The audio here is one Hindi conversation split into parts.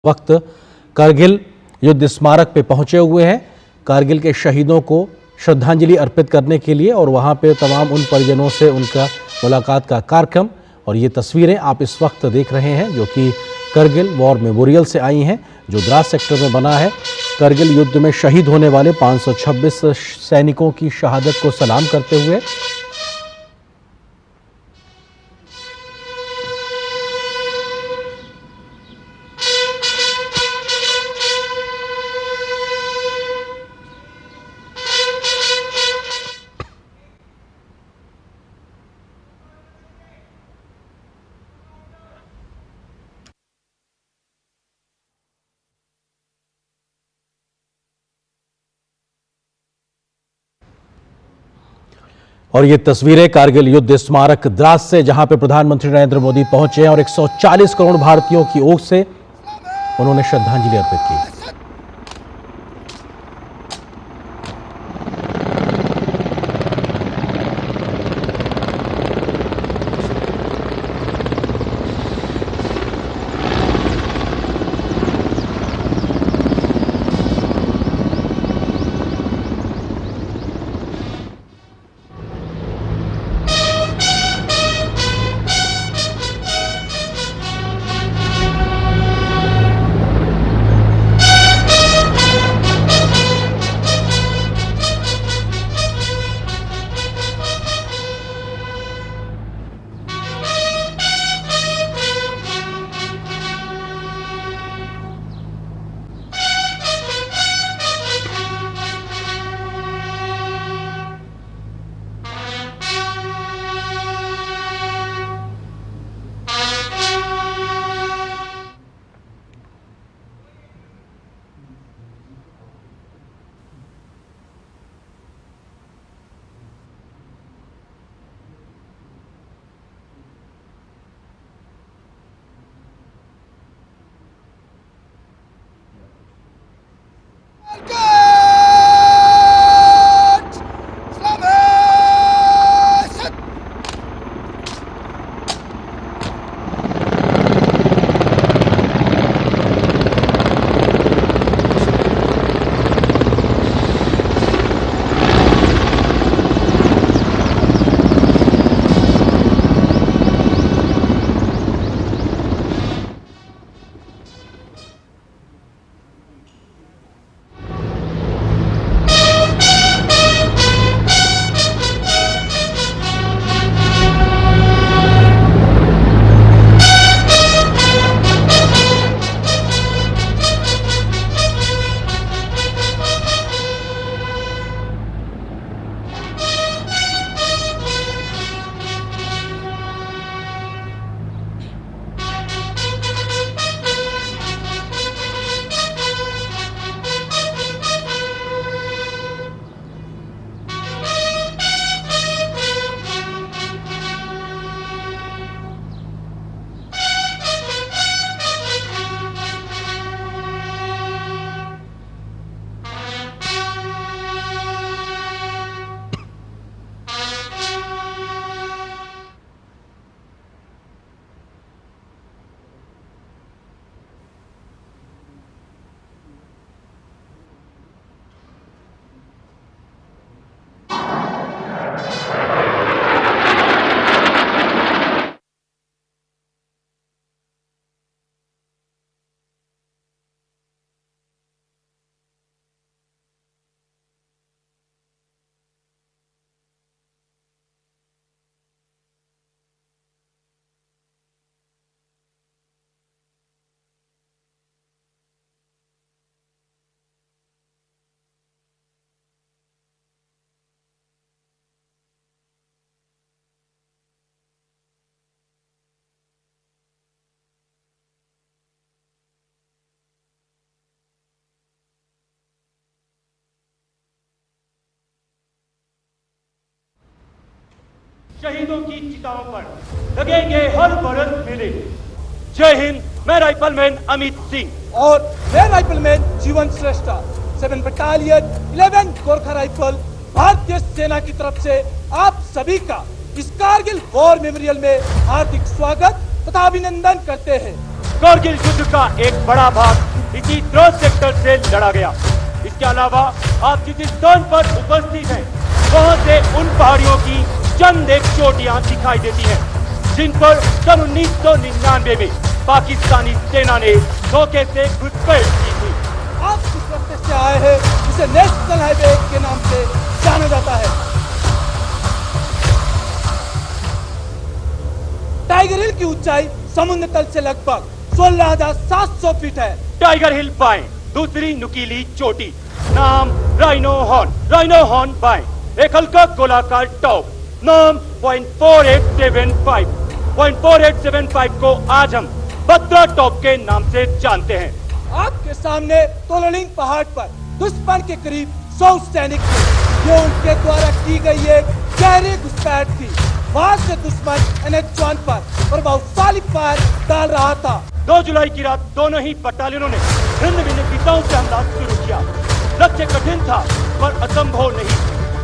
वक्त कारगिल युद्ध स्मारक पे पहुंचे हुए हैं कारगिल के शहीदों को श्रद्धांजलि अर्पित करने के लिए और वहां पे तमाम उन परिजनों से उनका मुलाकात का कार्यक्रम। और ये तस्वीरें आप इस वक्त देख रहे हैं जो कि कारगिल वॉर मेमोरियल से आई हैं, जो द्रास सेक्टर में बना है। कारगिल युद्ध में शहीद होने वाले 526 सैनिकों की शहादत को सलाम करते हुए और ये तस्वीरें कारगिल युद्ध स्मारक द्रास से, जहां पे प्रधानमंत्री नरेंद्र मोदी पहुंचे हैं और 140 करोड़ भारतीयों की ओर से उन्होंने श्रद्धांजलि अर्पित की। शहीदों की चिताओं पर लगेंगे हर बरस मेले। जय हिंद, मैं राइफलमैन अमित सिंह और मैं राइफलमैन जीवन श्रेष्ठ 7 बटालियन 11 गोरखा राइफल भारतीय सेना की तरफ से आप सभी का इस कारगिल वॉर मेमोरियल में हार्दिक स्वागत तथा अभिनंदन करते हैं। कारगिल युद्ध का एक बड़ा भाग इसी द्रोण सेक्टर से लड़ा गया। इसके अलावा आप जिस स्थान पर उपस्थित हैं, वहां से उन पहाड़ियों की चंद एक चोटियां दिखाई देती हैं, जिन पर सन 1999 में पाकिस्तानी सेना ने धोखे से घुसपैठ की थी। आप किस रास्ते से आए हैं जिसे नेशनल हाईवे के नाम से जाना जाता है? टाइगर हिल की ऊंचाई समुद्र तल से लगभग 16,700 फीट है। टाइगर हिल बाएं, दूसरी नुकीली चोटी, नाम राइनो हॉर्न बाएं, एक हल्का गोलाकार टॉप, नाम 0.4875 को आज हम बत्रा टॉप के नाम से जानते हैं। आपके सामने तोललिंग पहाड़ पर दुश्मन के करीब 100 सैनिक थे। ये उनके द्वारा की गई एक गहरी घुसपैठ थी। वहां से दुश्मन NH-1 पर प्रभावशाली फायर डाल रहा था। 2 जुलाई की रात दोनों ही बटालियनों ने भिन्न भिन्न दिशाओं से हमला शुरू किया। लक्ष्य कठिन था पर असंभव नहीं।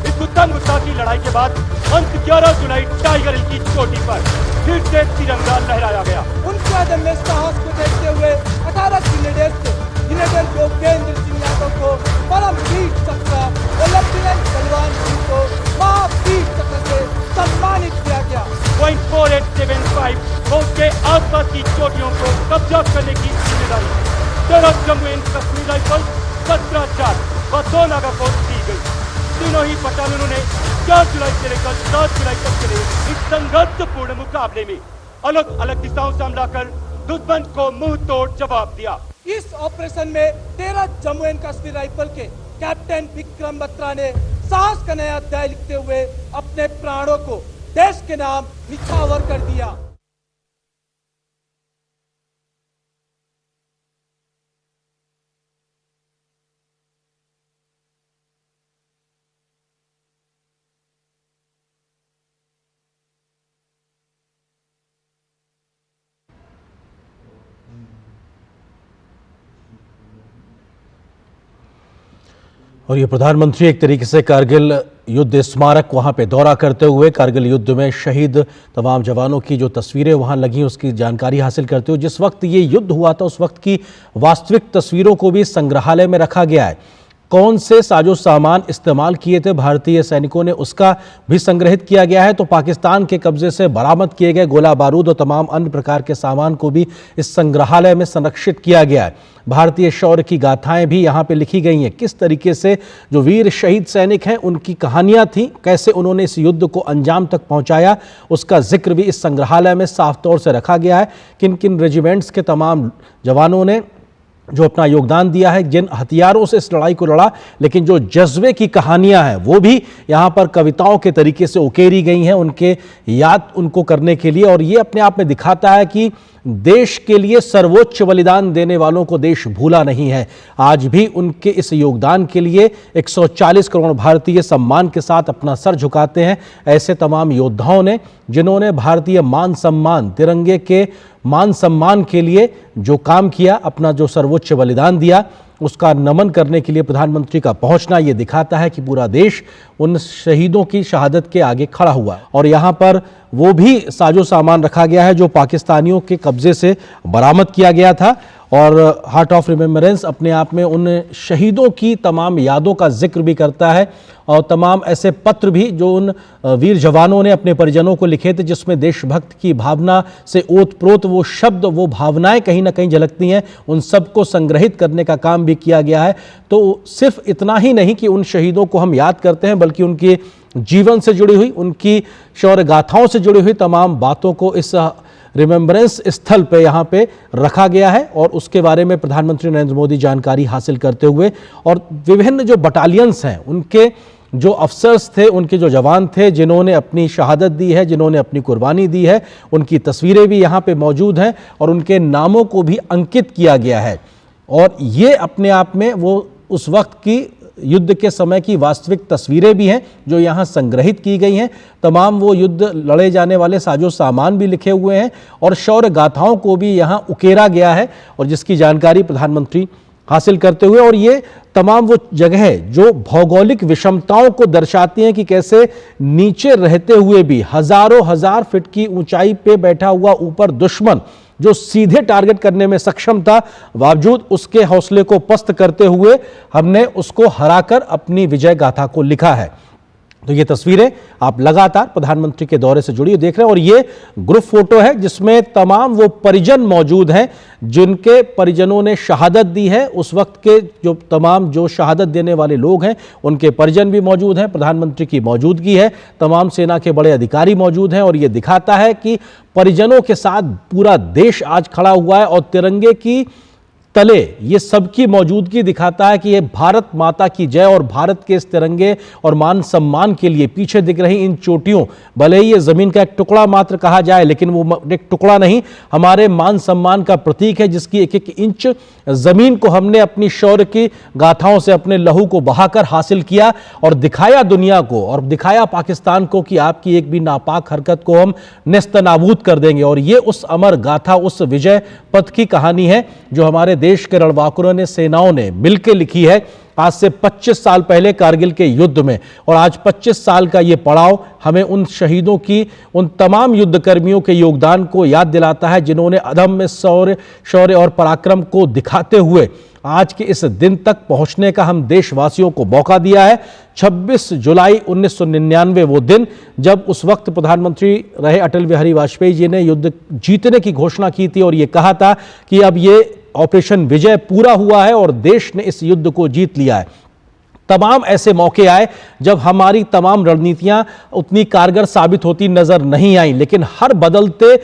इस गुत्थम गुत्था की लड़ाई के बाद अंत 11 जुलाई टाइगर हिल की चोटी पर फिर से तिरंगा लहराया गया। उनके अदम्य साहस को देखते हुए 18 ग्रेनेडियर्स थे, जिन्हें योगेंद्र सिंह यादव को परमवीर चक्र और लेफ्टिनेंट बलवान सिंह को महावीर चक्र से सम्मानित किया गया। 0.4875 और उसके आसपास की चोटियों को कब्जा करने की जिम्मेदारी 13 जम्मू एंड कश्मीर राइफल, 17 जाट व 2 नागा को दी गई। तीनों ही बटालियनों ने 4 जुलाई से लेकर 7 जुलाई तक चले इस संघर्षपूर्ण मुकाबले में अलग अलग दिशाओं से हमला कर दुश्मन को मुंह तोड़ जवाब दिया। इस ऑपरेशन में 13 जम्मू एंड कश्मीर राइफल के कैप्टन विक्रम बत्रा ने साहस का नया अध्याय लिखते हुए अपने प्राणों को देश के नाम निछावर कर दिया। और ये प्रधानमंत्री एक तरीके से कारगिल युद्ध स्मारक वहाँ पे दौरा करते हुए कारगिल युद्ध में शहीद तमाम जवानों की जो तस्वीरें वहाँ लगी उसकी जानकारी हासिल करते हुए, जिस वक्त ये युद्ध हुआ था उस वक्त की वास्तविक तस्वीरों को भी संग्रहालय में रखा गया है। कौन से साजो सामान इस्तेमाल किए थे भारतीय सैनिकों ने उसका भी संग्रहित किया गया है। तो पाकिस्तान के कब्जे से बरामद किए गए गोला बारूद और तमाम अन्य प्रकार के सामान को भी इस संग्रहालय में संरक्षित किया गया है। भारतीय शौर्य की गाथाएं भी यहाँ पे लिखी गई हैं। किस तरीके से जो वीर शहीद सैनिक हैं उनकी कहानियां थी, कैसे उन्होंने इस युद्ध को अंजाम तक पहुंचाया, उसका जिक्र भी इस संग्रहालय में साफ तौर से रखा गया है। किन किन रेजिमेंट्स के तमाम जवानों ने जो अपना योगदान दिया है, जिन हथियारों से इस लड़ाई को लड़ा, लेकिन जो जज्बे की कहानियां हैं वो भी यहाँ पर कविताओं के तरीके से उकेरी गई हैं उनके याद उनको करने के लिए। और ये अपने आप में दिखाता है कि देश के लिए सर्वोच्च बलिदान देने वालों को देश भूला नहीं है। आज भी उनके इस योगदान के लिए 140 करोड़ भारतीय सम्मान के साथ अपना सर झुकाते हैं। ऐसे तमाम योद्धाओं ने जिन्होंने भारतीय मान सम्मान, तिरंगे के मान सम्मान के लिए जो काम किया, अपना जो सर्वोच्च बलिदान दिया, उसका नमन करने के लिए प्रधानमंत्री का पहुंचना ये दिखाता है कि पूरा देश उन शहीदों की शहादत के आगे खड़ा हुआ है। और यहाँ पर वो भी साजो सामान रखा गया है जो पाकिस्तानियों के कब्जे से बरामद किया गया था। और हार्ट ऑफ रिमेम्बरेंस अपने आप में उन शहीदों की तमाम यादों का जिक्र भी करता है और तमाम ऐसे पत्र भी जो उन वीर जवानों ने अपने परिजनों को लिखे थे, जिसमें देशभक्त की भावना से ओतप्रोत वो शब्द, वो भावनाएं कहीं ना कहीं झलकती हैं। उन सबको संग्रहित करने का काम भी किया गया है। तो सिर्फ इतना ही नहीं कि उन शहीदों को हम याद करते हैं, बल्कि उनके जीवन से जुड़ी हुई, उनकी शौर्य गाथाओं से जुड़ी हुई तमाम बातों को इस रिमेम्बरेंस स्थल पे यहाँ पे रखा गया है। और उसके बारे में प्रधानमंत्री नरेंद्र मोदी जानकारी हासिल करते हुए और विभिन्न जो बटालियंस हैं उनके जो अफसर्स थे, उनके जो जवान थे जिन्होंने अपनी शहादत दी है, जिन्होंने अपनी कुर्बानी दी है, उनकी तस्वीरें भी यहाँ पे मौजूद हैं और उनके नामों को भी अंकित किया गया है। और ये अपने आप में वो उस वक्त की युद्ध के समय की वास्तविक तस्वीरें भी हैं जो यहाँ संग्रहित की गई हैं। तमाम वो युद्ध लड़े जाने वाले साजो सामान भी लिखे हुए हैं और शौर्य गाथाओं को भी यहाँ उकेरा गया है और जिसकी जानकारी प्रधानमंत्री हासिल करते हुए, और ये तमाम वो जगह जो भौगोलिक विषमताओं को दर्शाती हैं कि कैसे नीचे रहते हुए भी हजारों हजार फीट की ऊंचाई पे बैठा हुआ ऊपर दुश्मन जो सीधे टारगेट करने में सक्षम था, बावजूद उसके हौसले को पस्त करते हुए हमने उसको हराकर अपनी विजय गाथा को लिखा है। तो ये तस्वीरें आप लगातार प्रधानमंत्री के दौरे से जुड़ी देख रहे हैं और ये ग्रुप फोटो है जिसमें तमाम वो परिजन मौजूद हैं जिनके परिजनों ने शहादत दी है। उस वक्त के जो शहादत देने वाले लोग हैं उनके परिजन भी मौजूद हैं, प्रधानमंत्री की मौजूदगी है, तमाम सेना के बड़े अधिकारी मौजूद हैं और ये दिखाता है कि परिजनों के साथ पूरा देश आज खड़ा हुआ है और तिरंगे की तले ये सबकी मौजूदगी दिखाता है कि ये भारत माता की जय और भारत के इस तिरंगे और मान सम्मान के लिए पीछे दिख रही इन चोटियों, भले ही ये जमीन का एक टुकड़ा मात्र कहा जाए लेकिन वो एक टुकड़ा नहीं, हमारे मान सम्मान का प्रतीक है जिसकी एक एक इंच जमीन को हमने अपनी शौर्य की गाथाओं से अपने लहू को बहाकर हासिल किया और दिखाया दुनिया को और दिखाया पाकिस्तान को कि आपकी एक भी नापाक हरकत को हम नेस्तनाबूद कर देंगे। और ये उस अमर गाथा, उस विजय पथ की कहानी है जो हमारे देश के रणबांकुरों ने, सेनाओं ने मिलकर लिखी है आज से 25 साल पहले कारगिल के युद्ध में। और आज 25 साल का ये पड़ाव हमें उन शहीदों की, उन तमाम युद्धकर्मियों के योगदान को याद दिलाता है जिन्होंने अदम्य शौर्य और पराक्रम को दिखाते हुए आज के इस दिन तक पहुंचने का हम देशवासियों को मौका दिया है। 26 जुलाई 1999 वो दिन जब उस वक्त प्रधानमंत्री रहे अटल बिहारी वाजपेयी जी ने युद्ध जीतने की घोषणा की थी और ये कहा था कि अब ये ऑपरेशन विजय पूरा हुआ है और देश ने इस युद्ध को जीत लिया है। तमाम ऐसे मौके आए जब हमारी तमाम रणनीतियां उतनी कारगर साबित होती नजर नहीं आई, लेकिन हर बदलते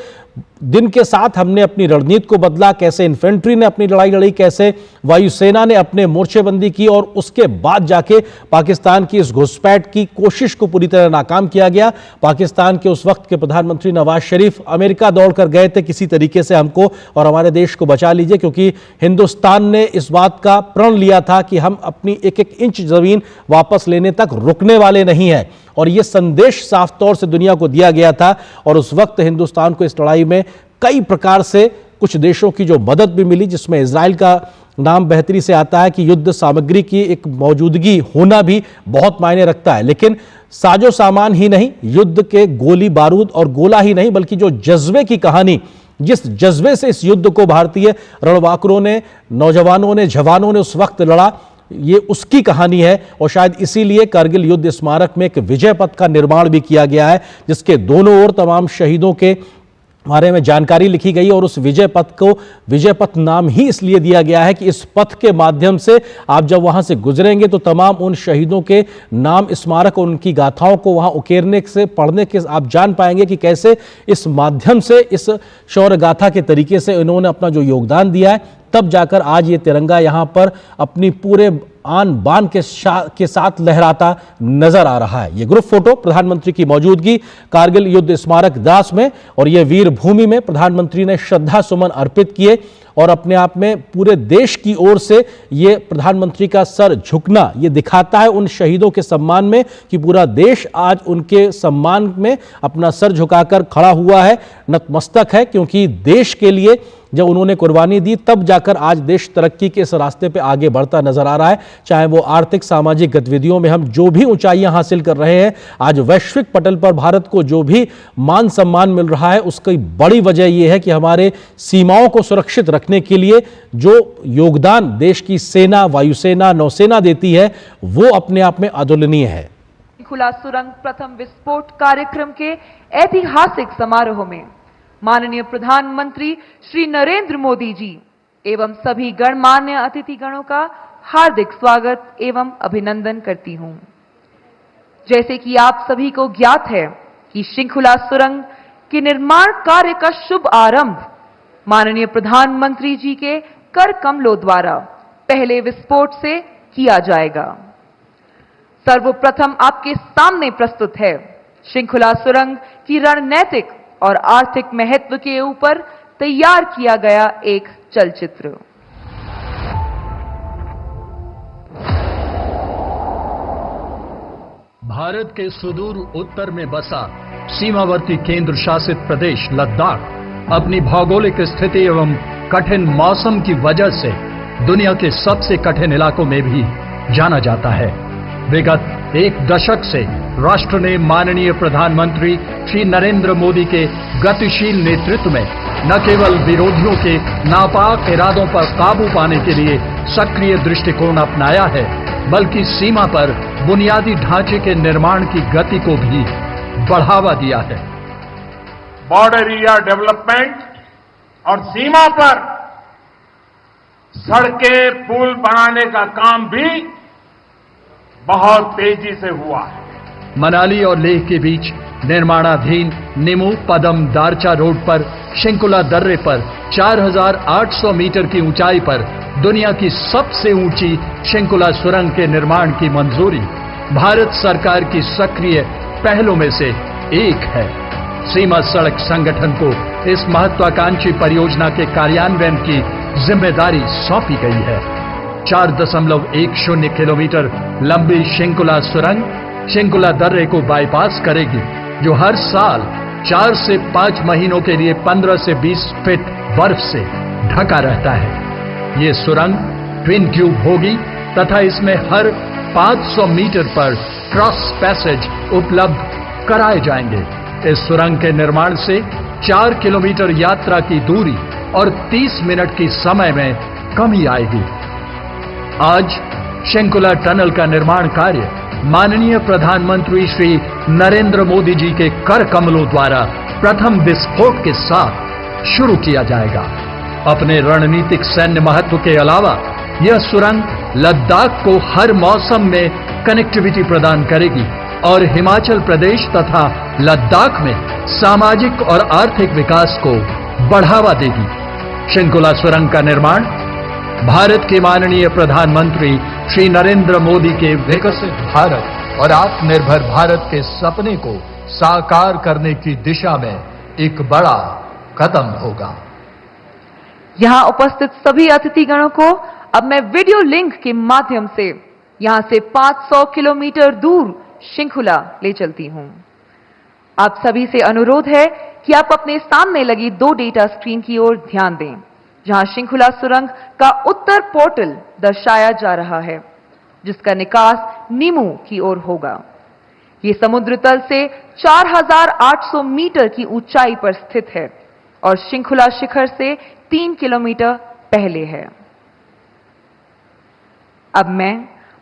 दिन के साथ हमने अपनी रणनीति को बदला। कैसे इन्फेंट्री ने अपनी लड़ाई लड़ी, कैसे वायुसेना ने अपने मोर्चेबंदी की और उसके बाद जाके पाकिस्तान की इस घुसपैठ की कोशिश को पूरी तरह नाकाम किया गया। पाकिस्तान के उस वक्त के प्रधानमंत्री नवाज शरीफ अमेरिका दौड़कर गए थे किसी तरीके से हमको और हमारे देश को बचा लीजिए, क्योंकि हिंदुस्तान ने इस बात का प्रण लिया था कि हम अपनी एक एक इंच जमीन वापस लेने तक रुकने वाले नहीं है। और यह संदेश साफ तौर से दुनिया को दिया गया था और उस वक्त हिंदुस्तान को इस लड़ाई में कई प्रकार से कुछ देशों की जो मदद भी मिली, जिसमें इजराइल का नाम बेहतरी से आता है कि युद्ध सामग्री की एक मौजूदगी होना भी बहुत मायने रखता है। लेकिन साजो सामान ही नहीं, युद्ध के गोली बारूद और गोला ही नहीं, बल्कि जो जज्बे की कहानी, जिस जज्बे से इस युद्ध को भारतीय रणबांकुरों ने, नौजवानों ने, जवानों ने उस वक्त लड़ा, ये उसकी कहानी है। और शायद इसीलिए कारगिल युद्ध स्मारक में एक विजय पथ का निर्माण भी किया गया है जिसके दोनों ओर तमाम शहीदों के बारे में जानकारी लिखी गई और उस विजय पथ को विजय पथ नाम ही इसलिए दिया गया है कि इस पथ के माध्यम से आप जब वहां से गुजरेंगे तो तमाम उन शहीदों के नाम, स्मारक और उनकी गाथाओं को वहां उकेरने से, पढ़ने के आप जान पाएंगे कि कैसे इस माध्यम से, इस शौर्य गाथा के तरीके से इन्होंने अपना जो योगदान दिया है, तब जाकर आज ये तिरंगा यहां पर अपनी पूरे आन बान के साथ लहराता नजर आ रहा है। ये ग्रुप फोटो प्रधानमंत्री की मौजूदगी कारगिल युद्ध स्मारक द्रास में और ये वीर भूमि में प्रधानमंत्री ने श्रद्धा सुमन अर्पित किए और अपने आप में पूरे देश की ओर से ये प्रधानमंत्री का सर झुकना ये दिखाता है उन शहीदों के सम्मान में कि पूरा देश आज उनके सम्मान में अपना सर झुकाकर खड़ा हुआ है, नतमस्तक है, क्योंकि देश के लिए जब उन्होंने कुर्बानी दी तब जाकर आज देश तरक्की के इस रास्ते पे आगे बढ़ता नजर आ रहा है। चाहे वो आर्थिक, सामाजिक गतिविधियों में हम जो भी ऊंचाइयां हासिल कर रहे हैं, आज वैश्विक पटल पर भारत को जो भी मान सम्मान मिल रहा है, उसकी बड़ी वजह यह है कि हमारे सीमाओं को सुरक्षित रखने के लिए जो योगदान देश की सेना, वायुसेना, नौसेना देती है, वो अपने आप में अतुलनीय है। खुला सुरंग प्रथम विस्फोट कार्यक्रम के ऐतिहासिक समारोह में माननीय प्रधानमंत्री श्री नरेंद्र मोदी जी एवं सभी गणमान्य अतिथिगणों का हार्दिक स्वागत एवं अभिनंदन करती हूं। जैसे कि आप सभी को ज्ञात है कि शृंखला सुरंग के निर्माण कार्य का शुभ आरंभ माननीय प्रधानमंत्री जी के कर कमलों द्वारा पहले विस्फोट से किया जाएगा। सर्वप्रथम आपके सामने प्रस्तुत है शृंखला सुरंग की रणनीतिक और आर्थिक महत्व के ऊपर तैयार किया गया एक चलचित्र। भारत के सुदूर उत्तर में बसा सीमावर्ती केंद्र शासित प्रदेश लद्दाख अपनी भौगोलिक स्थिति एवं कठिन मौसम की वजह से दुनिया के सबसे कठिन इलाकों में भी जाना जाता है। विगत एक दशक से राष्ट्र ने माननीय प्रधानमंत्री श्री नरेंद्र मोदी के गतिशील नेतृत्व में न केवल विरोधियों के नापाक इरादों पर काबू पाने के लिए सक्रिय दृष्टिकोण अपनाया है, बल्कि सीमा पर बुनियादी ढांचे के निर्माण की गति को भी बढ़ावा दिया है। बॉर्डर एरिया डेवलपमेंट और सीमा पर सड़कें, पुल बनाने का काम भी बहुत तेजी से हुआ है। मनाली और लेह के बीच निर्माणाधीन निमू पदम दारचा रोड पर शिंकुला दर्रे पर 4,800 मीटर की ऊंचाई पर दुनिया की सबसे ऊंची शिंकुला सुरंग के निर्माण की मंजूरी भारत सरकार की सक्रिय पहलों में से एक है। सीमा सड़क संगठन को इस महत्वाकांक्षी परियोजना के कार्यान्वयन की जिम्मेदारी सौंपी गई है। 4.10 किलोमीटर लंबी शिंकुला सुरंग शिंकुला दर्रे को बाईपास करेगी, जो हर साल 4 से 5 महीनों के लिए 15 से 20 फीट बर्फ से ढका रहता है। ये सुरंग ट्विन ट्यूब होगी तथा इसमें हर 500 मीटर पर क्रॉस पैसेज उपलब्ध कराए जाएंगे। इस सुरंग के निर्माण से 4 किलोमीटर यात्रा की दूरी और 30 मिनट की समय में कमी आएगी। आज शिंकुला टनल का निर्माण कार्य माननीय प्रधानमंत्री श्री नरेंद्र मोदी जी के कर कमलों द्वारा प्रथम विस्फोट के साथ शुरू किया जाएगा। अपने रणनीतिक सैन्य महत्व के अलावा यह सुरंग लद्दाख को हर मौसम में कनेक्टिविटी प्रदान करेगी और हिमाचल प्रदेश तथा लद्दाख में सामाजिक और आर्थिक विकास को बढ़ावा देगी। शिंकुला सुरंग का निर्माण भारत के माननीय प्रधानमंत्री श्री नरेंद्र मोदी के विकसित भारत और आत्मनिर्भर भारत के सपने को साकार करने की दिशा में एक बड़ा कदम होगा। यहां उपस्थित सभी अतिथिगणों को अब मैं वीडियो लिंक के माध्यम से यहां से 500 किलोमीटर दूर शिंकुला ले चलती हूं। आप सभी से अनुरोध है कि आप अपने सामने लगी 2 डेटा स्क्रीन की ओर ध्यान दें, जहां शिंकुला सुरंग का उत्तर पोर्टल दर्शाया जा रहा है, जिसका निकास निमू की ओर होगा। यह समुद्र तल से 4,800 मीटर की ऊंचाई पर स्थित है और शिंकुला शिखर से 3 किलोमीटर पहले है। अब मैं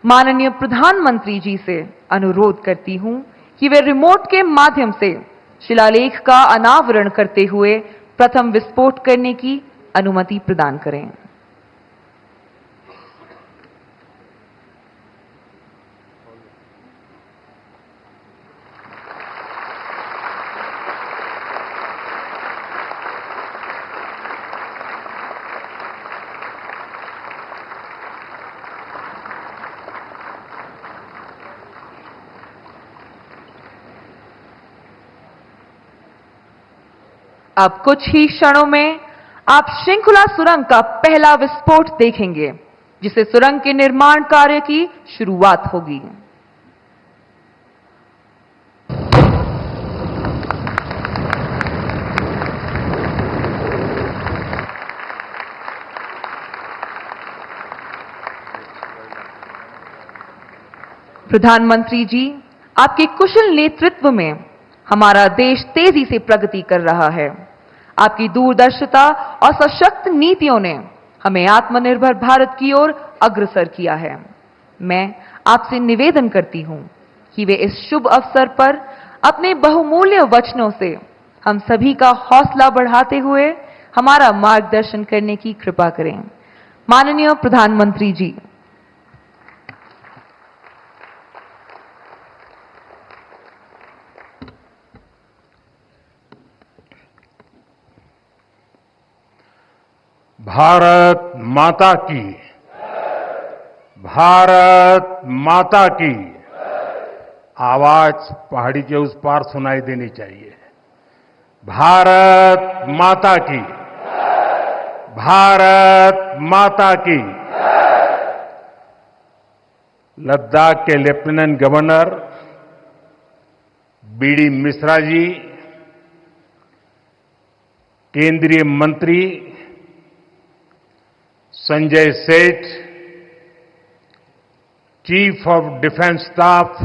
माननीय प्रधानमंत्री जी से अनुरोध करती हूं कि वे रिमोट के माध्यम से शिलालेख का अनावरण करते हुए प्रथम विस्फोट करने की अनुमति प्रदान करें। अब कुछ ही क्षणों में आप शिंकुला सुरंग का पहला विस्फोट देखेंगे, जिससे सुरंग के निर्माण कार्य की शुरुआत होगी। प्रधानमंत्री जी, आपके कुशल नेतृत्व में हमारा देश तेजी से प्रगति कर रहा है। आपकी दूरदर्शिता और सशक्त नीतियों ने हमें आत्मनिर्भर भारत की ओर अग्रसर किया है। मैं आपसे निवेदन करती हूं कि वे इस शुभ अवसर पर अपने बहुमूल्य वचनों से हम सभी का हौसला बढ़ाते हुए हमारा मार्गदर्शन करने की कृपा करें। माननीय प्रधानमंत्री जी। भारत माता की, भारत माता की आवाज पहाड़ी के उस पार सुनाई देनी चाहिए। भारत माता की, भारत माता की। लद्दाख के lieutenant governor BD Mishra ji, केंद्रीय मंत्री Sanjay Seth, chief of defence staff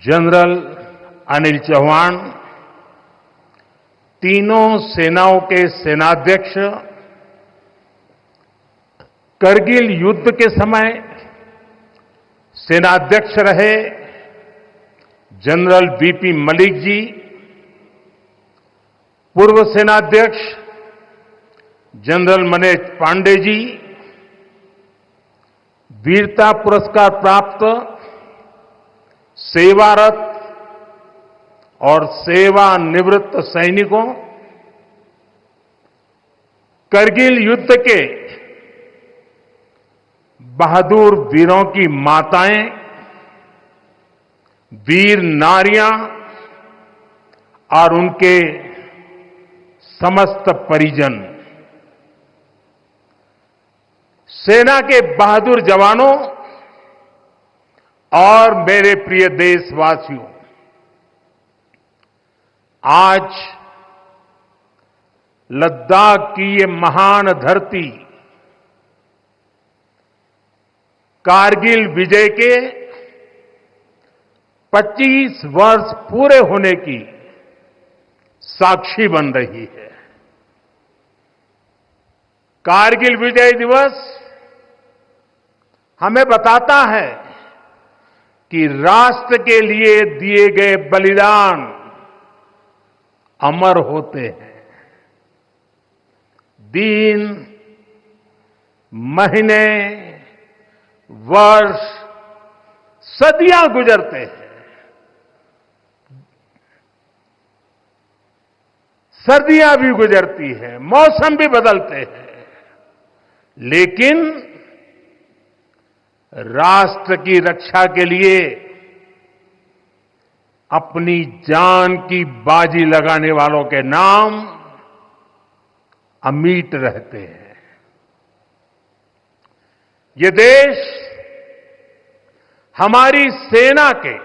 general Anil Chauhan, तीनों सेनाओं के सेनाध्यक्ष करगिल युद्ध के समय सेनाध्यक्ष रहे जनरल बीपी मलिक जी, पूर्व सेनाध्यक्ष जनरल मनोज पांडे जी, वीरता पुरस्कार प्राप्त सेवारत और सेवानिवृत्त सैनिकों, करगिल युद्ध के बहादुर वीरों की माताएं, वीर नारियां और उनके समस्त परिजन, सेना के बहादुर जवानों और मेरे प्रिय देशवासियों, आज लद्दाख की ये महान धरती कारगिल विजय के 25 वर्ष पूरे होने की साक्षी बन रही है। कारगिल विजय दिवस हमें बताता है कि राष्ट्र के लिए दिए गए बलिदान अमर होते हैं। दिन, महीने, वर्ष, सदियां गुजरते हैं, सर्दियां भी गुजरती हैं, मौसम भी बदलते हैं, लेकिन राष्ट्र की रक्षा के लिए अपनी जान की बाजी लगाने वालों के नाम अमिट रहते हैं। ये देश हमारी सेना के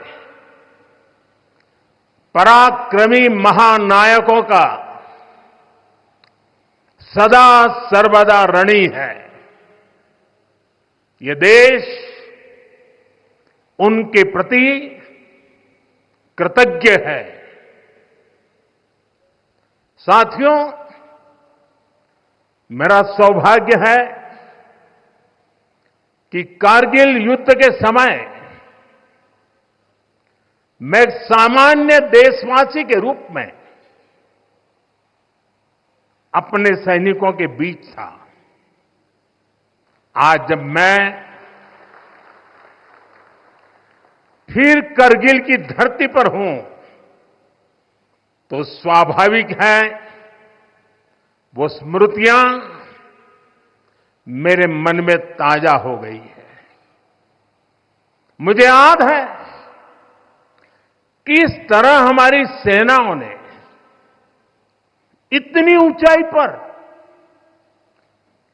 पराक्रमी महानायकों का सदा सर्वदा ऋणी है। ये देश उनके प्रति कृतज्ञ है। साथियों, मेरा सौभाग्य है कि कारगिल युद्ध के समय मैं एक सामान्य देशवासी के रूप में अपने सैनिकों के बीच था। आज जब मैं फिर करगिल की धरती पर हूं, तो स्वाभाविक है वो स्मृतियां मेरे मन में ताजा हो गई है। मुझे याद है किस तरह हमारी सेनाओं ने इतनी ऊंचाई पर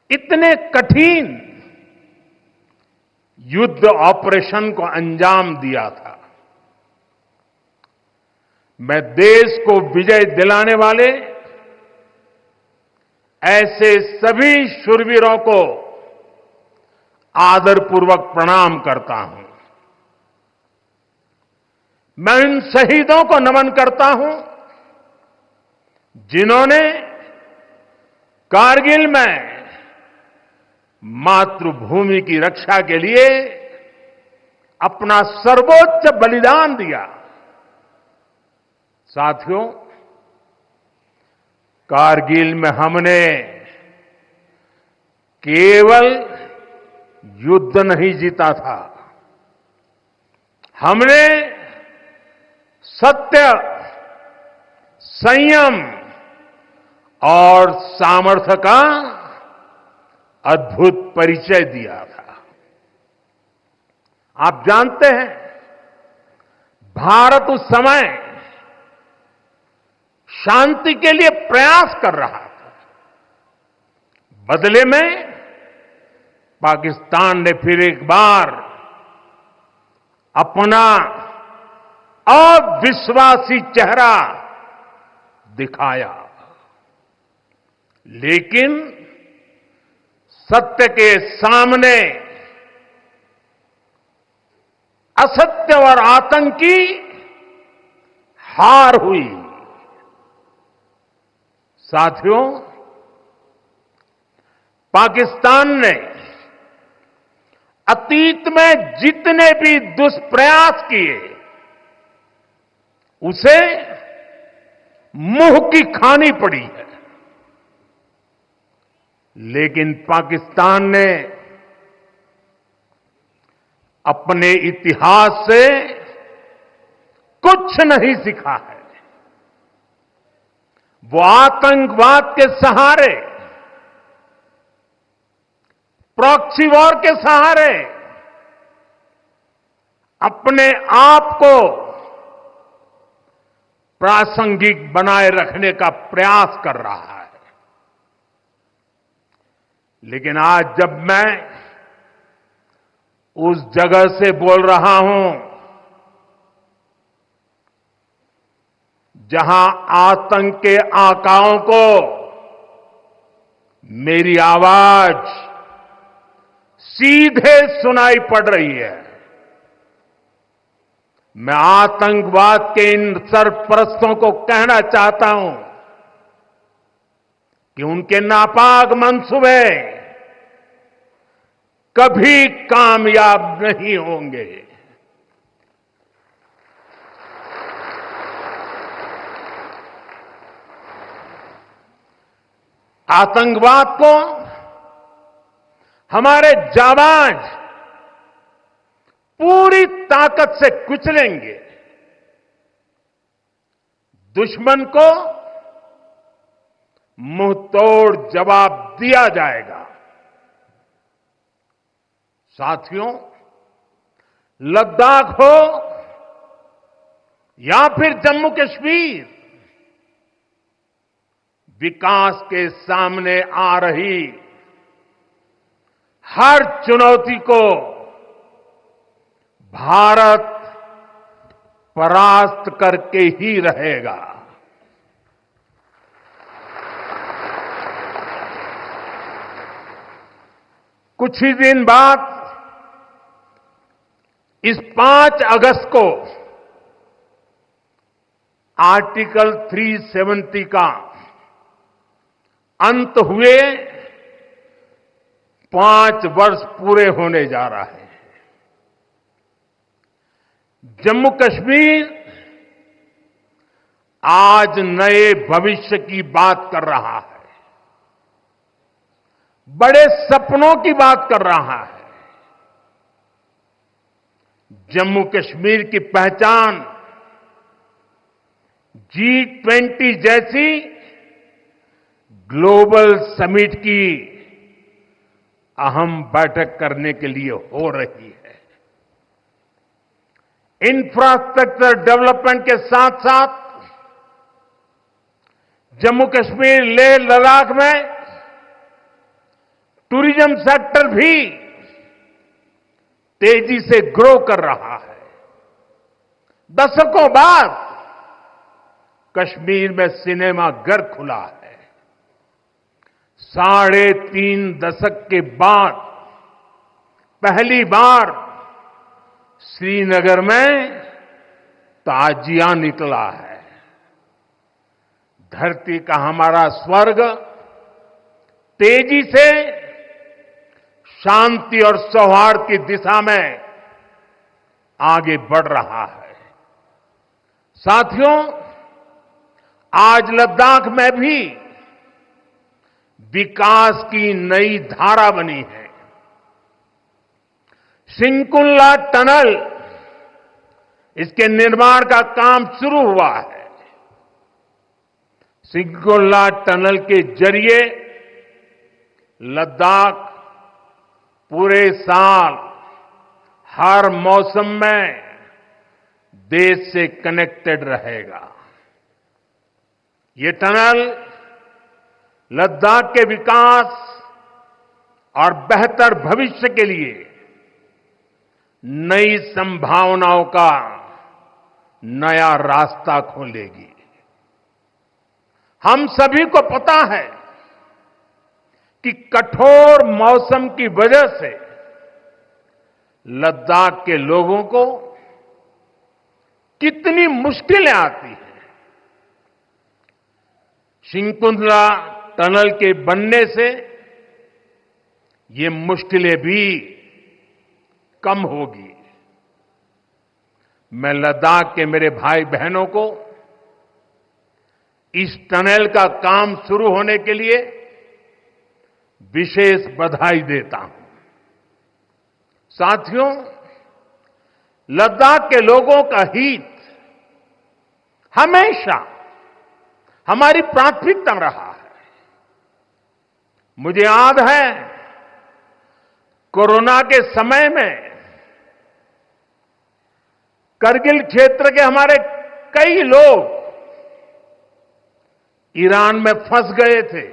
इतने कठिन युद्ध ऑपरेशन को अंजाम दिया था। मैं देश को विजय दिलाने वाले ऐसे सभी शूरवीरों को आदरपूर्वक प्रणाम करता हूं। मैं उन शहीदों को नमन करता हूं जिन्होंने कारगिल में मातृभूमि की रक्षा के लिए अपना सर्वोच्च बलिदान दिया। साथियों, कारगिल में हमने केवल युद्ध नहीं जीता था, हमने सत्य, संयम और सामर्थ्य का अद्भुत परिचय दिया था। आप जानते हैं, भारत उस समय शांति के लिए प्रयास कर रहा था। बदले में पाकिस्तान ने फिर एक बार अपना अविश्वासी चेहरा दिखाया, लेकिन सत्य के सामने असत्य और आतंक की हार हुई। साथियों, पाकिस्तान ने अतीत में जितने भी दुष्प्रयास किए उसे मुंह की खानी पड़ी है। लेकिन पाकिस्तान ने अपने इतिहास से कुछ नहीं सीखा है। वो आतंकवाद के सहारे, प्रॉक्सी वॉर के सहारे अपने आप को प्रासंगिक बनाए रखने का प्रयास कर रहा है। लेकिन आज जब मैं उस जगह से बोल रहा हूं जहां आतंक के आकाओं को मेरी आवाज सीधे सुनाई पड़ रही है, मैं आतंकवाद के इन सरपरस्तों को कहना चाहता हूं कि उनके नापाक मंसूबे कभी कामयाब नहीं होंगे। आतंकवाद को हमारे जाबाज पूरी ताकत से कुचलेंगे। दुश्मन को मुंहतोड़ जवाब दिया जाएगा। साथियों, लद्दाख हो या फिर जम्मू कश्मीर, विकास के सामने आ रही हर चुनौती को भारत परास्त करके ही रहेगा। कुछ ही दिन बाद इस 5 अगस्त को आर्टिकल 370 का अंत हुए 5 वर्ष पूरे होने जा रहा है। जम्मू कश्मीर आज नए भविष्य की बात कर रहा है, बड़े सपनों की बात कर रहा है। जम्मू कश्मीर की पहचान G20 जैसी ग्लोबल समिट की अहम बैठक करने के लिए हो रही है। इंफ्रास्ट्रक्चर डेवलपमेंट के साथ साथ जम्मू कश्मीर, लेह लद्दाख में टूरिज्म सेक्टर भी तेजी से ग्रो कर रहा है। दशकों बाद कश्मीर में सिनेमा घर खुला है। 3.5 दशक के बाद पहली बार श्रीनगर में ताजिया निकला है। धरती का हमारा स्वर्ग तेजी से शांति और सौहार्द की दिशा में आगे बढ़ रहा है। साथियों, आज लद्दाख में भी विकास की नई धारा बनी है। सिंकुल्ला टनल, इसके निर्माण का काम शुरू हुआ है। सिंकुल्ला टनल के जरिए लद्दाख पूरे साल हर मौसम में देश से कनेक्टेड रहेगा। ये टनल लद्दाख के विकास और बेहतर भविष्य के लिए नई संभावनाओं का नया रास्ता खोलेगी। हम सभी को पता है कि कठोर मौसम की वजह से लद्दाख के लोगों को कितनी मुश्किलें आती हैं। शिंकुंतला टनल के बनने से ये मुश्किलें भी कम होगी। मैं लद्दाख के मेरे भाई बहनों को इस टनल का काम शुरू होने के लिए विशेष बधाई देता हूं। साथियों, लद्दाख के लोगों का हित हमेशा हमारी प्राथमिकता रहा है। मुझे याद है कोरोना के समय में करगिल क्षेत्र के हमारे कई लोग ईरान में फंस गए थे।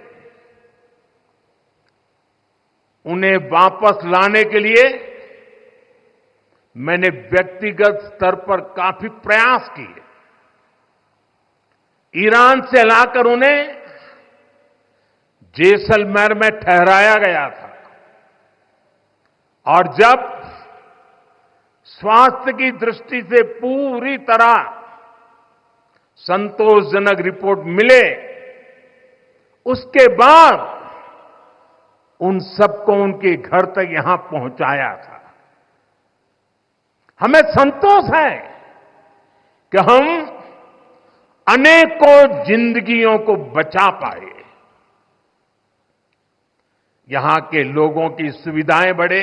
उन्हें वापस लाने के लिए मैंने व्यक्तिगत स्तर पर काफी प्रयास किए। ईरान से लाकर उन्हें जैसलमेर में ठहराया गया था और जब स्वास्थ्य की दृष्टि से पूरी तरह संतोषजनक रिपोर्ट मिले, उसके बाद उन सबको उनके घर तक यहां पहुंचाया था। हमें संतोष है कि हम अनेकों जिंदगियों को बचा पाए। यहां के लोगों की सुविधाएं बढ़े,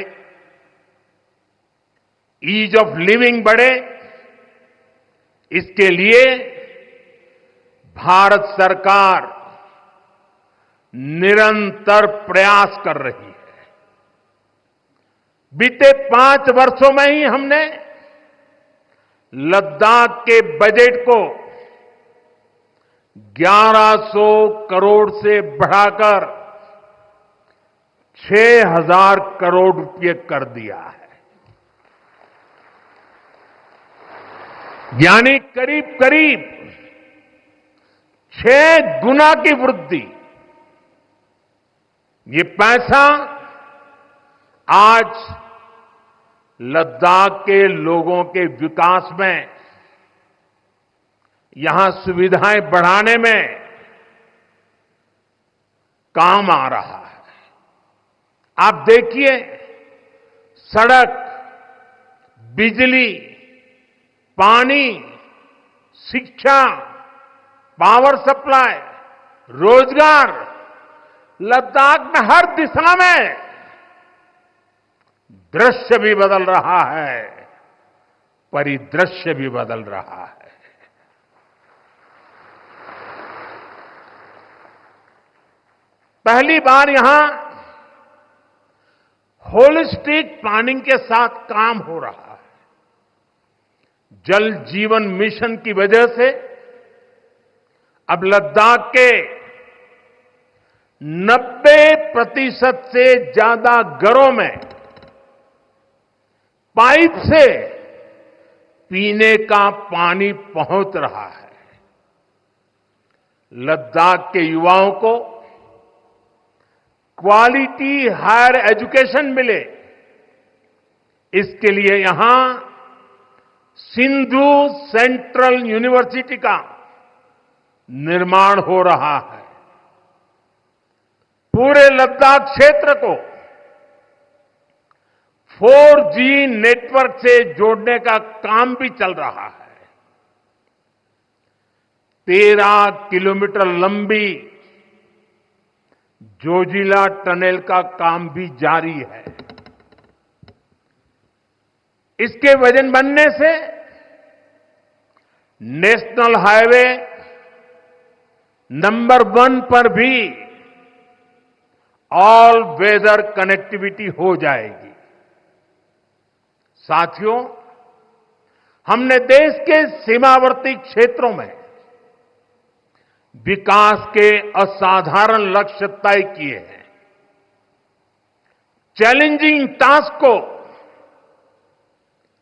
ईज ऑफ लिविंग बढ़े, इसके लिए भारत सरकार निरंतर प्रयास कर रही है। बीते 5 वर्षों में ही हमने लद्दाख के बजट को 1100 करोड़ से बढ़ाकर 6000 करोड़ रुपए कर दिया है। यानी करीब करीब 6 गुना की वृद्धि। ये पैसा आज लद्दाख के लोगों के विकास में, यहां सुविधाएं बढ़ाने में काम आ रहा है। आप देखिए, सड़क, बिजली, पानी, शिक्षा, पावर सप्लाई, रोजगार, लद्दाख में हर दिशा में दृश्य भी बदल रहा है, परिदृश्य भी बदल रहा है। पहली बार यहां होलिस्टिक प्लानिंग के साथ काम हो रहा है। जल जीवन मिशन की वजह से अब लद्दाख के 90% से ज्यादा घरों में पाइप से पीने का पानी पहुंच रहा है। लद्दाख के युवाओं को क्वालिटी हायर एजुकेशन मिले, इसके लिए यहां सिंधु सेंट्रल यूनिवर्सिटी का निर्माण हो रहा है। पूरे लद्दाख क्षेत्र को 4G नेटवर्क से जोड़ने का काम भी चल रहा है। 13 किलोमीटर लंबी जोजिला टनल का काम भी जारी है। इसके वजन बनने से नेशनल हाईवे नंबर 1 पर भी ऑल वेदर कनेक्टिविटी हो जाएगी। साथियों, हमने देश के सीमावर्ती क्षेत्रों में विकास के असाधारण लक्ष्य तय किए हैं। चैलेंजिंग टास्क को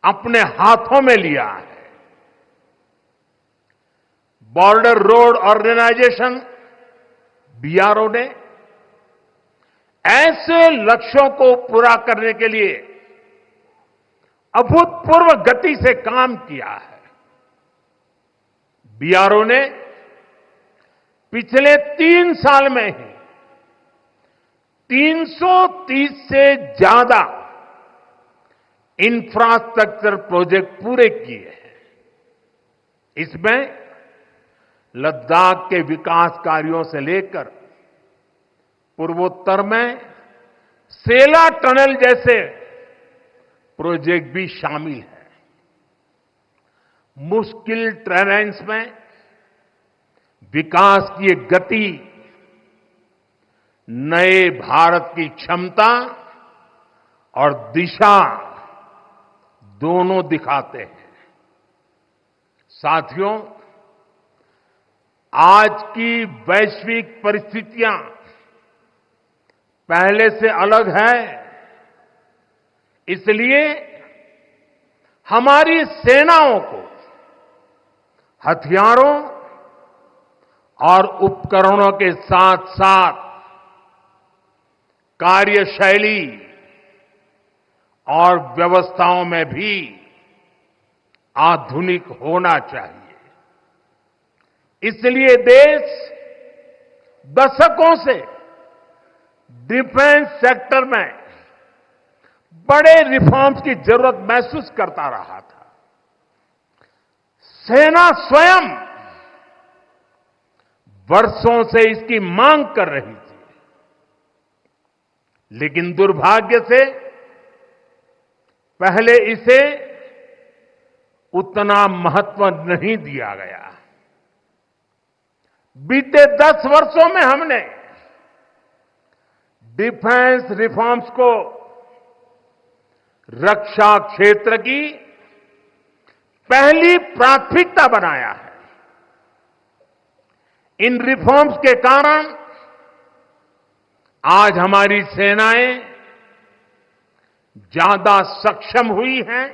अपने हाथों में लिया है। बॉर्डर रोड ऑर्गेनाइजेशन बीआरओ ने ऐसे लक्ष्यों को पूरा करने के लिए अभूतपूर्व गति से काम किया है। बीआरओ ने पिछले 3 साल में ही 330 से ज्यादा इंफ्रास्ट्रक्चर प्रोजेक्ट पूरे किए हैं। इसमें लद्दाख के विकास कार्यों से लेकर पूर्वोत्तर में सेला टनल जैसे प्रोजेक्ट भी शामिल है। मुश्किल टेरेन्स में विकास की एक गति नए भारत की क्षमता और दिशा दोनों दिखाते हैं। साथियों, आज की वैश्विक परिस्थितियां पहले से अलग है, इसलिए हमारी सेनाओं को हथियारों और उपकरणों के साथ साथ कार्यशैली और व्यवस्थाओं में भी आधुनिक होना चाहिए। इसलिए देश दशकों से डिफेंस सेक्टर में बड़े रिफॉर्म्स की जरूरत महसूस करता रहा था। सेना स्वयं वर्षों से इसकी मांग कर रही थी, लेकिन दुर्भाग्य से पहले इसे उतना महत्व नहीं दिया गया। बीते 10 वर्षों में हमने डिफेंस रिफॉर्म्स को रक्षा क्षेत्र की पहली प्राथमिकता बनाया है। इन रिफॉर्म्स के कारण आज हमारी सेनाएं ज्यादा सक्षम हुई हैं,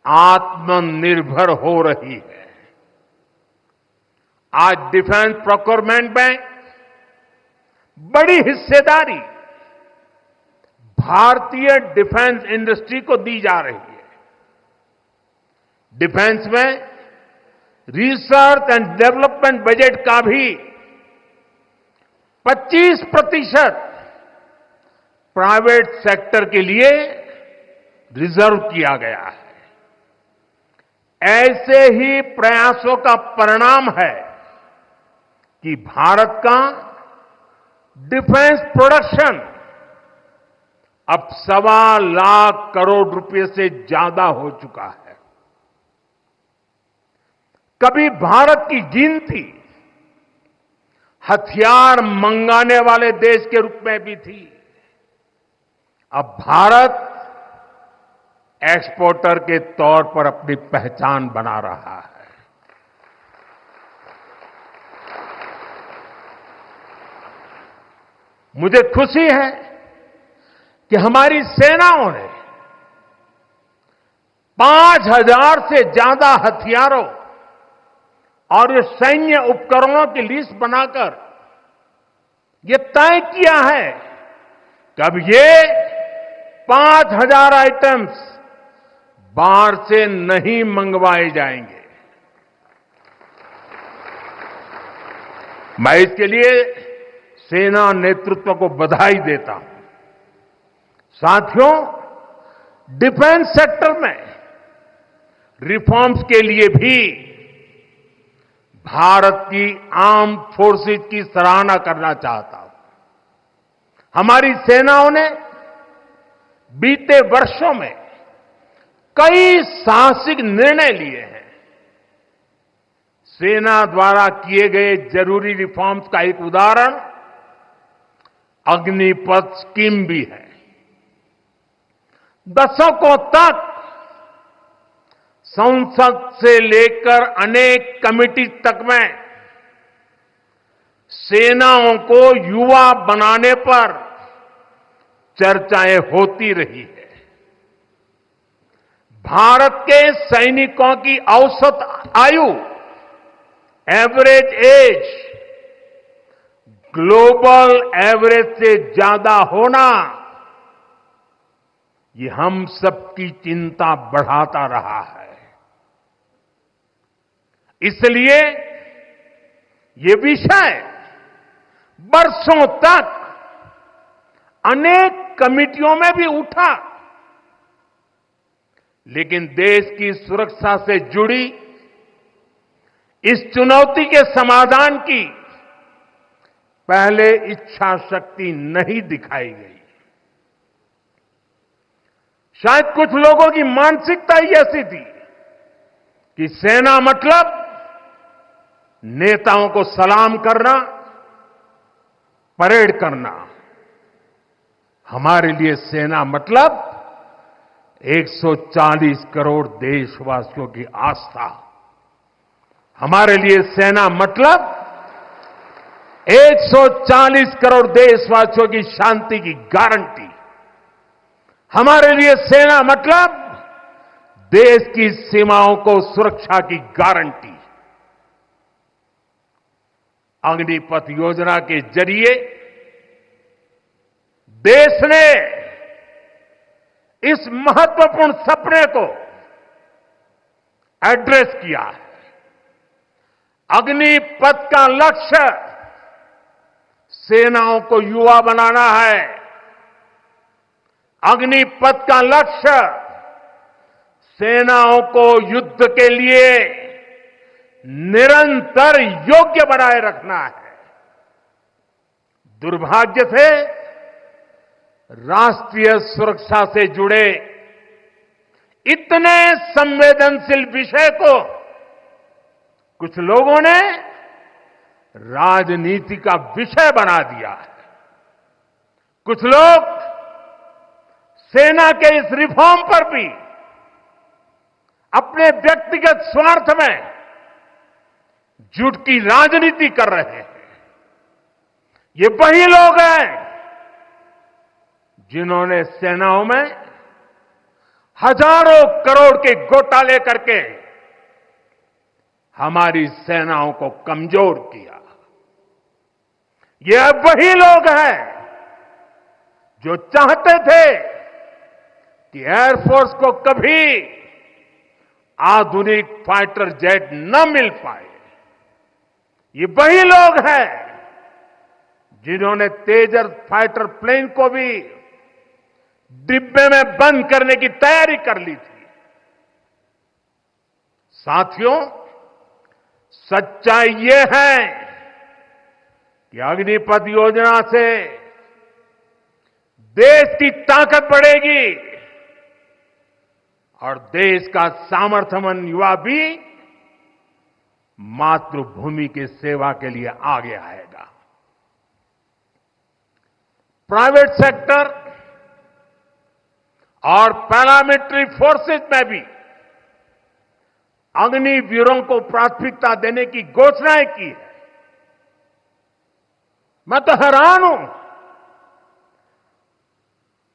आत्मनिर्भर हो रही है। आज डिफेंस प्रोक्योरमेंट में बड़ी हिस्सेदारी भारतीय डिफेंस इंडस्ट्री को दी जा रही है। डिफेंस में रिसर्च एंड डेवलपमेंट बजट का भी 25% प्राइवेट सेक्टर के लिए रिजर्व किया गया है। ऐसे ही प्रयासों का परिणाम है कि भारत का डिफेंस प्रोडक्शन अब 1.25 लाख करोड़ रुपए से ज्यादा हो चुका है। कभी भारत की गिनती हथियार मंगाने वाले देश के रूप में भी थी। अब भारत एक्सपोर्टर के तौर पर अपनी पहचान बना रहा है। मुझे खुशी है कि हमारी सेनाओं ने 5,000 से ज्यादा हथियारों और ये सैन्य उपकरणों की लिस्ट बनाकर ये तय किया है कि अब ये 5,000 आइटम्स बाहर से नहीं मंगवाए जाएंगे। मैं इसके लिए सेना नेतृत्व को बधाई देता हूं। साथियों, डिफेंस सेक्टर में रिफॉर्म्स के लिए भी भारत की आर्म्ड फोर्सेज की सराहना करना चाहता हूं। हमारी सेनाओं ने बीते वर्षों में कई साहसिक निर्णय लिए हैं। सेना द्वारा किए गए जरूरी रिफॉर्म्स का एक उदाहरण अग्निपथ स्कीम भी है। दशकों तक संसद से लेकर अनेक कमेटी तक में सेनाओं को युवा बनाने पर चर्चाएं होती रही है। भारत के सैनिकों की औसत आयु, एवरेज एज, ग्लोबल एवरेज से ज्यादा होना, ये हम सबकी चिंता बढ़ाता रहा है। इसलिए ये विषय बरसों तक अनेक कमिटियों में भी उठा, लेकिन देश की सुरक्षा से जुड़ी इस चुनौती के समाधान की पहले इच्छा शक्ति नहीं दिखाई गई। शायद कुछ लोगों की मानसिकता ही ऐसी थी कि सेना मतलब नेताओं को सलाम करना, परेड करना। हमारे लिए सेना मतलब 140 करोड़ देशवासियों की आस्था। हमारे लिए सेना मतलब 140 करोड़ देशवासियों की शांति की गारंटी। हमारे लिए सेना मतलब देश की सीमाओं को सुरक्षा की गारंटी। अग्निपथ योजना के जरिए देश ने इस महत्वपूर्ण सपने को एड्रेस किया है। अग्निपथ का लक्ष्य सेनाओं को युवा बनाना है। अग्निपथ का लक्ष्य सेनाओं को युद्ध के लिए निरंतर योग्य बनाए रखना है। दुर्भाग्य से राष्ट्रीय सुरक्षा से जुड़े इतने संवेदनशील विषय को कुछ लोगों ने राजनीति का विषय बना दिया है। कुछ लोग सेना के इस रिफॉर्म पर भी अपने व्यक्तिगत स्वार्थ में झूठ की राजनीति कर रहे हैं। ये वही लोग हैं जिन्होंने सेनाओं में हजारों करोड़ के घोटाले करके हमारी सेनाओं को कमजोर किया। ये वही लोग हैं जो चाहते थे कि एयरफोर्स को कभी आधुनिक फाइटर जेट न मिल पाए। ये वही लोग हैं जिन्होंने तेजस फाइटर प्लेन को भी डिब्बे में बंद करने की तैयारी कर ली थी। साथियों, सच्चाई ये है कि अग्निपथ योजना से देश की ताकत बढ़ेगी और देश का सामर्थ्यवान युवा भी मातृभूमि की सेवा के लिए आगे आएगा। प्राइवेट सेक्टर और पैरामिलिट्री फोर्सेस में भी अग्निवीरों को प्राथमिकता देने की घोषणाएं की है। मैं तो हैरान हूं,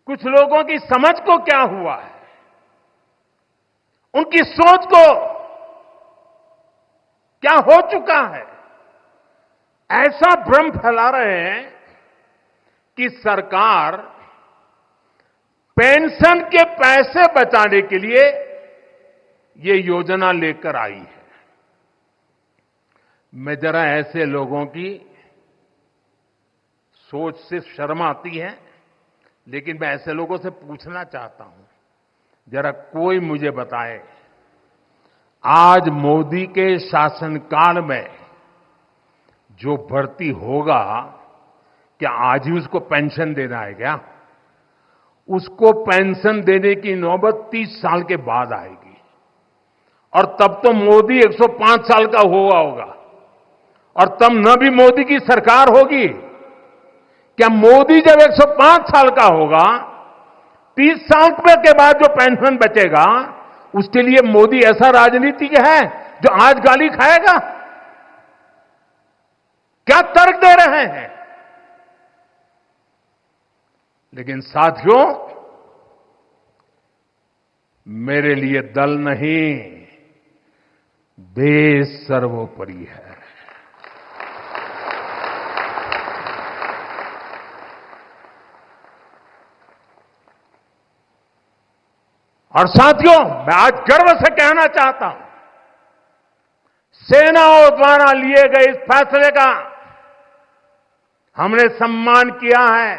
कुछ लोगों की समझ को क्या हुआ है, उनकी सोच को क्या हो चुका है। ऐसा भ्रम फैला रहे हैं कि सरकार पेंशन के पैसे बचाने के लिए ये योजना लेकर आई है। मैं जरा ऐसे लोगों की सोच से शर्म आती है, लेकिन मैं ऐसे लोगों से पूछना चाहता हूं, जरा कोई मुझे बताए, आज मोदी के शासनकाल में जो भर्ती होगा, क्या आज ही उसको पेंशन देना है क्या? उसको पेंशन देने की नौबत 30 साल के बाद आएगी, और तब तो मोदी 105 साल का हुआ होगा, और तब न भी मोदी की सरकार होगी। क्या मोदी जब 105 साल का होगा, 30 साल के बाद जो पेंशन बचेगा, उसके लिए मोदी ऐसा राजनीतिक है जो आज गाली खाएगा? क्या तर्क दे रहे हैं? लेकिन साथियों, मेरे लिए दल नहीं, देश सर्वोपरि है। और साथियों, मैं आज गर्व से कहना चाहता हूं, सेनाओं द्वारा लिए गए इस फैसले का हमने सम्मान किया है।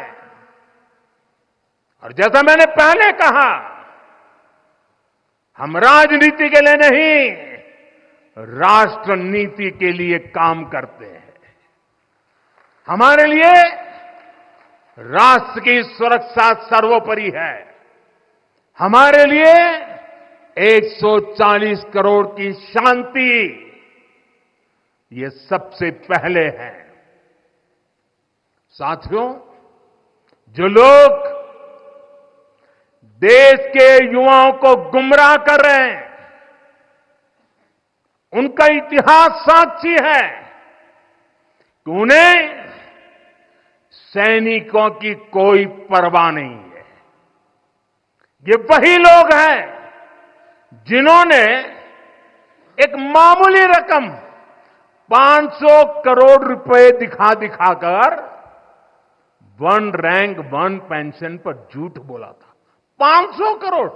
और जैसा मैंने पहले कहा, हम राजनीति के लिए नहीं, राष्ट्र नीति के लिए काम करते हैं। हमारे लिए राष्ट्र की सुरक्षा सर्वोपरि है। हमारे लिए 140 करोड़ की शांति ये सबसे पहले है। साथियों, जो लोग देश के युवाओं को गुमराह कर रहे हैं, उनका इतिहास साक्षी है कि उन्हें सैनिकों की कोई परवाह नहीं है। ये वही लोग हैं जिन्होंने एक मामूली रकम 500 करोड़ रुपए दिखा दिखाकर वन रैंक वन पेंशन पर झूठ बोला था। 500 करोड़।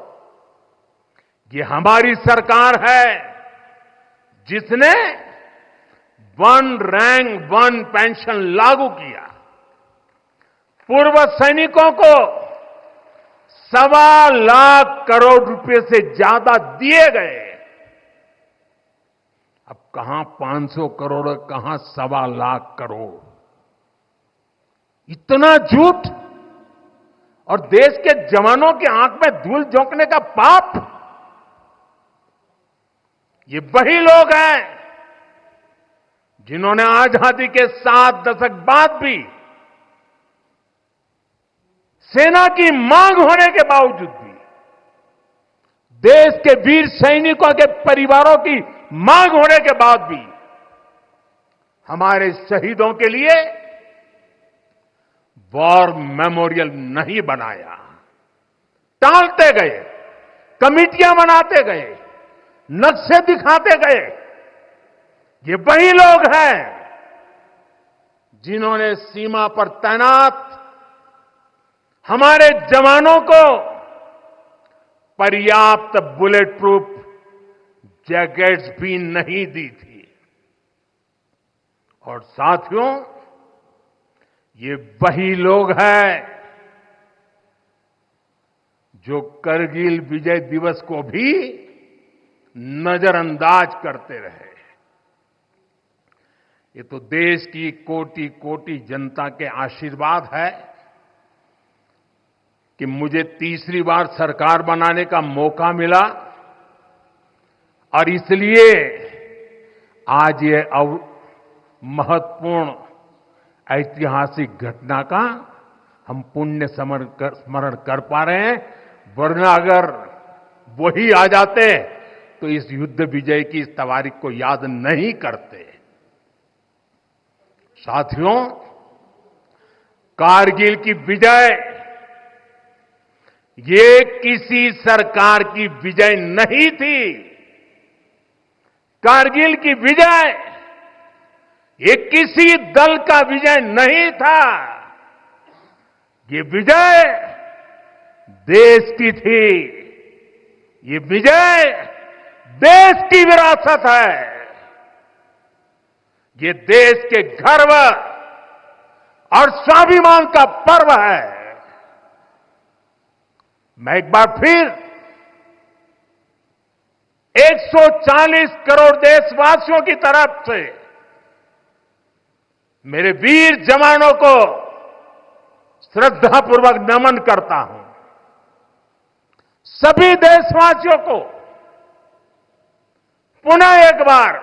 ये हमारी सरकार है जिसने वन रैंक वन पेंशन लागू किया। पूर्व सैनिकों को 1.25 लाख करोड़ रुपए से ज्यादा दिए गए। अब कहां 500 करोड़, कहां 1.25 लाख करोड़। इतना झूठ और देश के जवानों की आंख में धूल झोंकने का पाप। ये वही लोग हैं जिन्होंने आजादी के 7 दशक बाद भी सेना की मांग होने के बावजूद भी, देश के वीर सैनिकों के परिवारों की मांग होने के बाद भी हमारे शहीदों के लिए वॉर मेमोरियल नहीं बनाया। टालते गए, कमिटियां बनाते गए, नक्शे दिखाते गए। ये वही लोग हैं जिन्होंने सीमा पर तैनात हमारे जवानों को पर्याप्त बुलेट प्रूफ जैकेट्स भी नहीं दी थी। और साथियों, ये वही लोग हैं जो करगिल विजय दिवस को भी नजरअंदाज करते रहे। ये तो देश की कोटि कोटि जनता के आशीर्वाद है कि मुझे तीसरी बार सरकार बनाने का मौका मिला और इसलिए आज ये महत्वपूर्ण ऐतिहासिक घटना का हम पुण्य स्मरण कर पा रहे हैं। वरना अगर वही आ जाते तो इस युद्ध विजय की इस तारीख को याद नहीं करते। साथियों, कारगिल की विजय ये किसी सरकार की विजय नहीं थी। कारगिल की विजय ये किसी दल का विजय नहीं था। ये विजय देश की थी। ये विजय देश की विरासत है। ये देश के गर्व और स्वाभिमान का पर्व है। मैं एक बार फिर 140 करोड़ देशवासियों की तरफ से मेरे वीर जवानों को श्रद्धापूर्वक नमन करता हूं। सभी देशवासियों को पुनः एक बार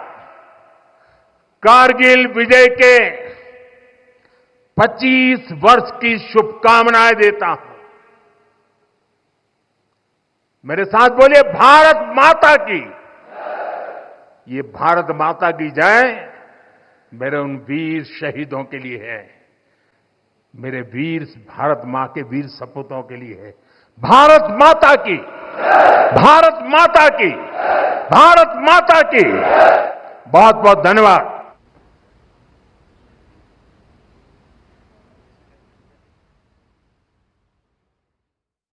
कारगिल विजय के 25 वर्ष की शुभकामनाएं देता हूं। मेरे साथ बोलिए, भारत माता की। ये भारत माता की जय मेरे उन वीर शहीदों के लिए है, मेरे वीर भारत मां के वीर सपूतों के लिए है। भारत माता की, भारत माता की, भारत माता की। बहुत बहुत धन्यवाद।